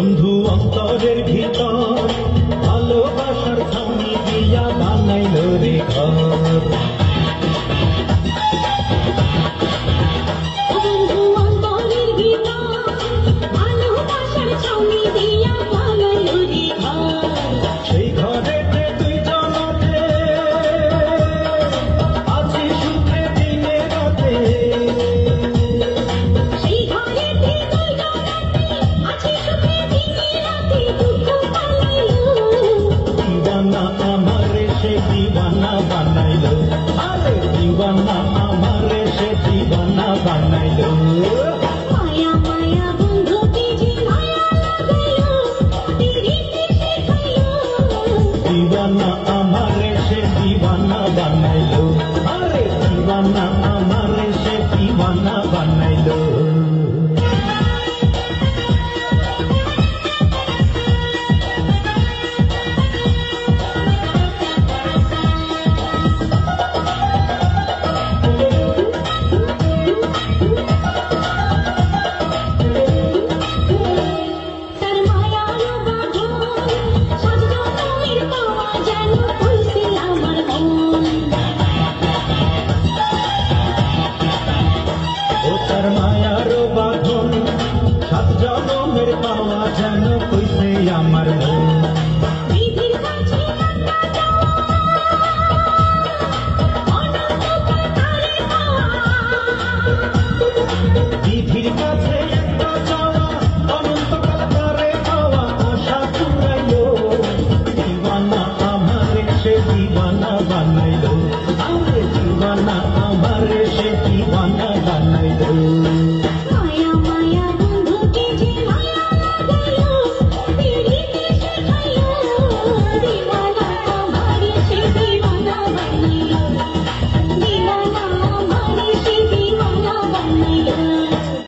বন্ধু অন্তরের ভিতর ভালোবাসার ছাউনি দিয়া বানাইল রে ঘর। সেই ঘরেতে তুই জমাতে আছি সুখে দিনে রাতে, দিওয়ানা আমারে সে দিওয়ানা বানাইলো, আরে দিওয়ানা আমারে সে দিওয়ানা বানাইলো। দিওয়ানা আমারে সে দিওয়ানা বানাইলো, আরে দিওয়ানা আমারে সে দিওয়ানা বানাইলো। তার মায়ারও বাঁধন সাত জনমের পাওয়া যেন কইছে আমার মন। বিধির কাছে একটা চাওয়া অনন্তকাল তারে পাওয়া আশা পুরাইলো, দিওয়ানা আমারে সে দিওয়ানা বানাইলো, আরে দিওয়ানা আমারে সে দিওয়ানা বানাইলো।